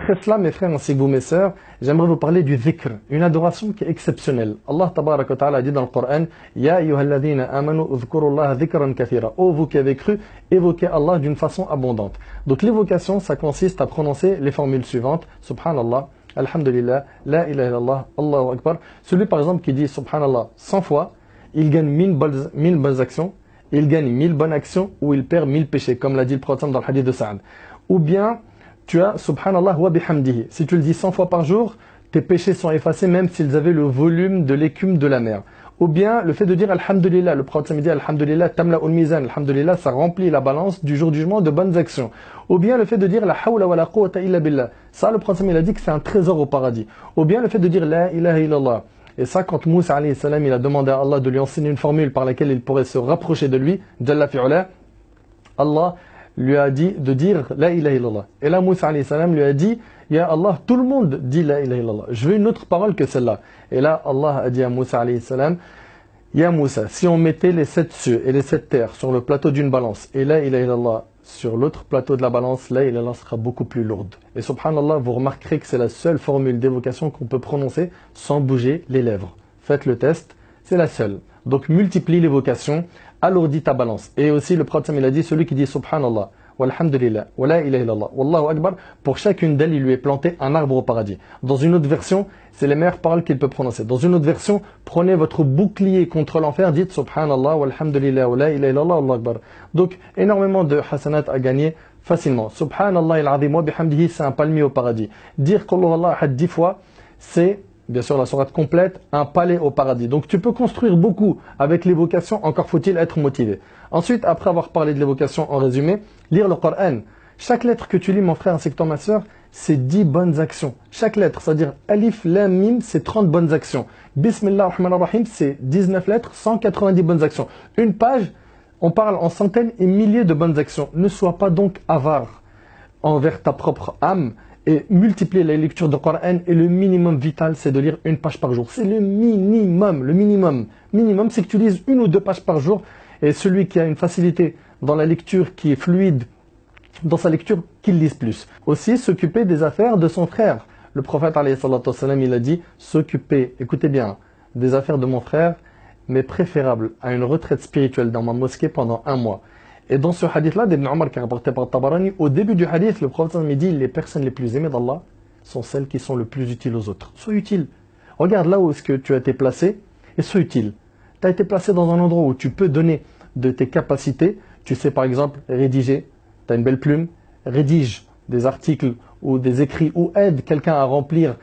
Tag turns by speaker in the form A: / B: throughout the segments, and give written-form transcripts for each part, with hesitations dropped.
A: Après cela, mes frères ainsi que vous, mes sœurs, j'aimerais vous parler du dhikr, une adoration qui est exceptionnelle. Allah tabaraka wa ta'ala dit dans le Coran, Ya ayyuhalladhina amanu udhkurullaha dhikran kathira. Ô vous qui avez cru, évoquez Allah d'une façon abondante. Donc l'évocation, ça consiste à prononcer les formules suivantes. Subhanallah, Alhamdulillah, La ilaha illallah, Allahu Akbar. Celui par exemple qui dit Subhanallah 100 fois, il gagne 1000 bonnes actions, il gagne 1000 bonnes actions ou il perd 1000 péchés, comme l'a dit le prophète dans le hadith de Sa'ad. Ou bien, tu as Subhanallah wa bihamdihi. Si tu le dis 100 fois par jour, tes péchés sont effacés même s'ils avaient le volume de l'écume de la mer. Ou bien le fait de dire Alhamdulillah, le prophète me dit Alhamdulillah, tamla'ul mizan, Alhamdulillah, ça remplit la balance du jour du jugement de bonnes actions. Ou bien le fait de dire La hawla wa la quwwata illa billah. Ça, le prophète il a dit que c'est un trésor au paradis. Ou bien le fait de dire La ilaha illallah. Et ça, quand Moussa alayhi salam, il a demandé à Allah de lui enseigner une formule par laquelle il pourrait se rapprocher de lui, Jalla fi'ula, Allah lui a dit de dire La ilaha illallah. Et là, Moussa alayhi salam lui a dit Ya Allah, tout le monde dit La ilaha illallah. Je veux une autre parole que celle-là. Et là, Allah a dit à Moussa alayhi salam Ya Moussa, si on mettait les 7 cieux et les 7 terres sur le plateau d'une balance, et La ilaha illallah sur l'autre plateau de la balance, La ilaha illallah sera beaucoup plus lourde. Et subhanallah, vous remarquerez que c'est la seule formule d'évocation qu'on peut prononcer sans bouger les lèvres. Faites le test, c'est la seule. Donc multiplie l'évocation, alourdis ta balance. Et aussi le prophète il a dit, celui qui dit subhanallah, walhamdulillah, wa la ilaha illallah, wallahu akbar, pour chacune d'elles il lui est planté un arbre au paradis. Dans une autre version, c'est les meilleures paroles qu'il peut prononcer. Dans une autre version, prenez votre bouclier contre l'enfer, dites subhanallah, walhamdulillah, wa la ilaha illallah, wallahu akbar. Donc énormément de hasanat à gagner facilement. Subhanallah il-azim wa bihamdihi, c'est un palmier au paradis. Dire qul huwallahu ahad 10 fois, c'est bien sûr la sourate complète, un palais au paradis. Donc tu peux construire beaucoup avec l'évocation, encore faut-il être motivé. Ensuite, après avoir parlé de l'évocation en résumé, lire le Coran. Chaque lettre que tu lis, mon frère ainsi que toi, ma soeur, c'est 10 bonnes actions. Chaque lettre, c'est-à-dire Alif, Lam, Mim, c'est 30 bonnes actions. Bismillah ar-Rahman ar-Rahim, c'est 19 lettres, 190 bonnes actions. Une page, on parle en centaines et milliers de bonnes actions. Ne sois pas donc avare envers ta propre âme, et multiplier la lecture du Coran, et le minimum vital, c'est de lire une page par jour. C'est le minimum, le minimum. Minimum, c'est que tu lises 1 ou 2 pages par jour, et celui qui a une facilité dans la lecture, qui est fluide dans sa lecture, qu'il lise plus. Aussi, s'occuper des affaires de son frère. Le prophète, alayhi salatu wassalam, il a dit, s'occuper, écoutez bien, des affaires de mon frère, mais préférable à une retraite spirituelle dans ma mosquée pendant 1 mois. Et dans ce hadith-là, d'Ibn Omar qui est rapporté par Tabarani, au début du hadith, le prophète me dit les personnes les plus aimées d'Allah sont celles qui sont le plus utiles aux autres. Sois utile. Regarde là où est-ce que tu as été placé et sois utile. Tu as été placé dans un endroit où tu peux donner de tes capacités. Tu sais par exemple rédiger, tu as une belle plume, rédige des articles ou des écrits ou aide quelqu'un à remplir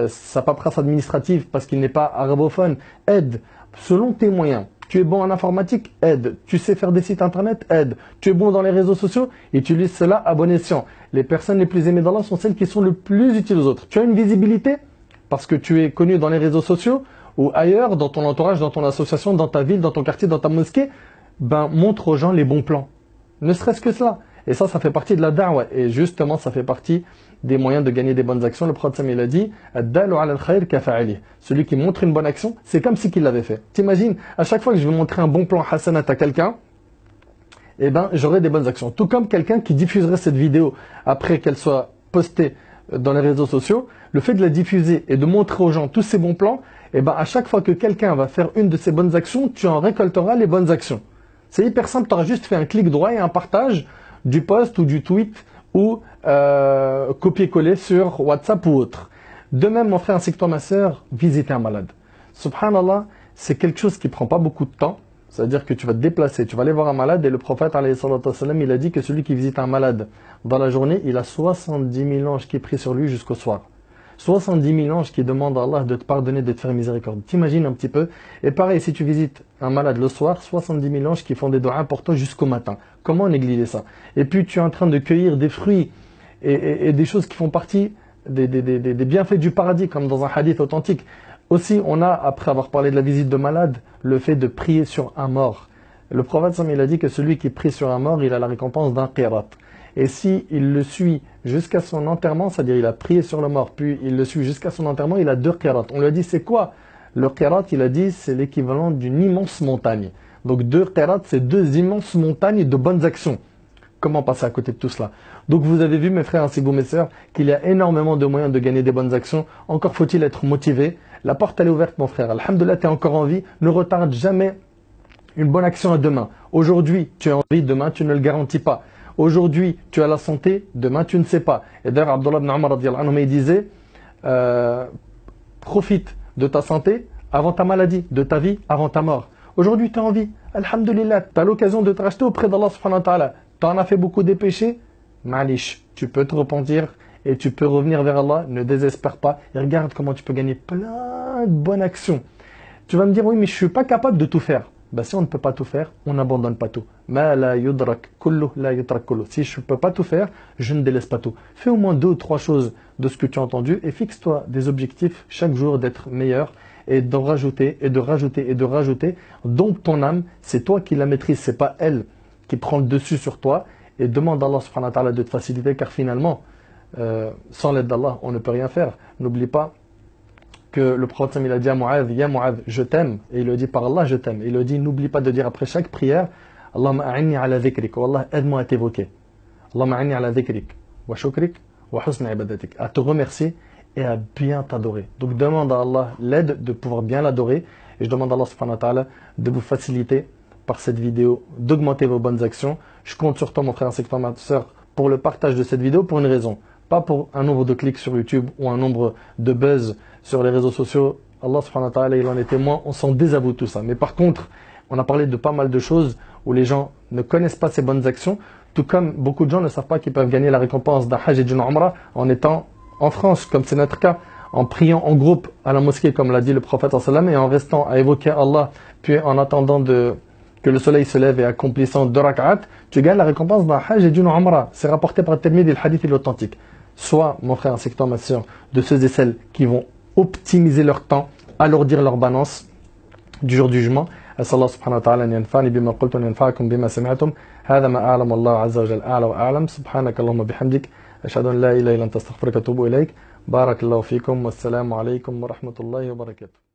A: sa paperasse administrative parce qu'il n'est pas arabophone. Aide selon tes moyens. Tu es bon en informatique, aide. Tu sais faire des sites internet, aide. Tu es bon dans les réseaux sociaux, utilise cela à bon escient. Les personnes les plus aimées d'Allah sont celles qui sont le plus utiles aux autres. Tu as une visibilité parce que tu es connu dans les réseaux sociaux ou ailleurs, dans ton entourage, dans ton association, dans ta ville, dans ton quartier, dans ta mosquée. Ben, montre aux gens les bons plans. Ne serait-ce que cela. Et ça fait partie de la da'wah. Et justement, ça fait partie des moyens de gagner des bonnes actions. Le prophète il a dit Ad-dalu ala al-khayr kafa'ili. Celui qui montre une bonne action, c'est comme si qu'il l'avait fait. T'imagines, à chaque fois que je vais montrer un bon plan hasanat à quelqu'un, eh ben, j'aurai des bonnes actions. Tout comme quelqu'un qui diffuserait cette vidéo après qu'elle soit postée dans les réseaux sociaux, le fait de la diffuser et de montrer aux gens tous ces bons plans, eh ben, à chaque fois que quelqu'un va faire une de ces bonnes actions, tu en récolteras les bonnes actions. C'est hyper simple, tu auras juste fait un clic droit et un partage du post ou du tweet ou copier-coller sur WhatsApp ou autre. De même, mon frère ainsi que toi, ma soeur, visiter un malade. Subhanallah, c'est quelque chose qui prend pas beaucoup de temps. C'est-à-dire que tu vas te déplacer, tu vas aller voir un malade et le prophète, alayhi salatu wassalam, il a dit que celui qui visite un malade dans la journée, il a 70 000 anges qui prient sur lui jusqu'au soir. 70 000 anges qui demandent à Allah de te pardonner, de te faire miséricorde. T'imagines un petit peu. Et pareil, si tu visites un malade le soir, 70 000 anges qui font des doigts importants jusqu'au matin. Comment négliger ça? Et puis tu es en train de cueillir des fruits et des choses qui font partie des bienfaits du paradis, comme dans un hadith authentique. Aussi, on a, après avoir parlé de la visite de malade, le fait de prier sur un mort. Le prophète, il a dit que celui qui prie sur un mort, il a la récompense d'un qirat. Et si il le suit jusqu'à son enterrement, c'est-à-dire il a prié sur le mort, puis il le suit jusqu'à son enterrement, il a 2 qirats. On lui a dit c'est quoi? Le qirat, il a dit c'est l'équivalent d'une immense montagne. Donc 2 qirats, c'est 2 immenses montagnes de bonnes actions. Comment passer à côté de tout cela? Donc vous avez vu mes frères ainsi que vous mes sœurs qu'il y a énormément de moyens de gagner des bonnes actions. Encore faut-il être motivé. La porte elle est ouverte mon frère. Alhamdoulilah, tu es encore en vie. Ne retarde jamais une bonne action à demain. Aujourd'hui tu es en vie, demain tu ne le garantis pas. Aujourd'hui tu as la santé, demain tu ne sais pas. Et d'ailleurs Abdullah ibn Umar radiyallahu anhu il disait profite de ta santé avant ta maladie, de ta vie avant ta mort. Aujourd'hui tu es en vie. Alhamdulillah, tu as l'occasion de te racheter auprès d'Allah subhanahu wa ta'ala. Tu en as fait beaucoup des péchés, malish, tu peux te repentir et tu peux revenir vers Allah, ne désespère pas et regarde comment tu peux gagner plein de bonnes actions. Tu vas me dire, oui mais je ne suis pas capable de tout faire. Ben, si on ne peut pas tout faire, on n'abandonne pas tout. Ma la yudrak kullu la yutrak kullu. Si je ne peux pas tout faire, je ne délaisse pas tout. Fais au moins 2 ou 3 choses de ce que tu as entendu et fixe-toi des objectifs chaque jour d'être meilleur et d'en rajouter et de rajouter et de rajouter. Donc ton âme, c'est toi qui la maîtrise, c'est pas elle qui prend le dessus sur toi, et demande à Allah subhanahu wa ta'ala de te faciliter, car finalement, sans l'aide d'Allah, on ne peut rien faire. N'oublie pas que le prophète il a dit à Mu'adh, Ya Mu'adh, je t'aime, et il le dit par Allah, je t'aime. Il le dit, n'oublie pas de dire après chaque prière, Allahumma a'inni ala dhikrik, wa Allah, aide-moi à t'évoquer. Allahumma a'inni ala dhikrik, wa shukrik, wa husna ibadatik, à te remercier et à bien t'adorer. Donc demande à Allah l'aide de pouvoir bien l'adorer, et je demande à Allah subhanahu wa ta'ala de vous faciliter par cette vidéo, d'augmenter vos bonnes actions. Je compte sur toi mon frère ainsi que ma soeur pour le partage de cette vidéo pour une raison. Pas pour un nombre de clics sur YouTube ou un nombre de buzz sur les réseaux sociaux. Allah subhanahu wa ta'ala il en est témoin, on s'en désavoue tout ça. Mais par contre, on a parlé de pas mal de choses où les gens ne connaissent pas ces bonnes actions, tout comme beaucoup de gens ne savent pas qu'ils peuvent gagner la récompense d'un hajj et d'une umrah en étant en France, comme c'est notre cas, en priant en groupe à la mosquée comme l'a dit le prophète sallam et en restant à évoquer Allah, puis en attendant que le soleil se lève et accomplissant 2 rak'at, tu gagnes la récompense d'un hajj et d'une umrah. C'est rapporté par Tirmidhi et le hadith est authentique. Sois, mon frère ainsi que toi, ma soeur, de ceux et celles qui vont optimiser leur temps, alourdir leur balance du jour du jugement. أسأل الله سبحانه وتعالى أن ينفعني بما قلت وأن ينفعكم بما سمعتم هذا ما أعلم والله عز وجل أعلى وأعلم سبحانك اللهم بحمدك أشهد أن لا إله إلا أنت أستغفرك وأتوب إليك بارك الله فيكم والسلام عليكم ورحمة الله وبركاته.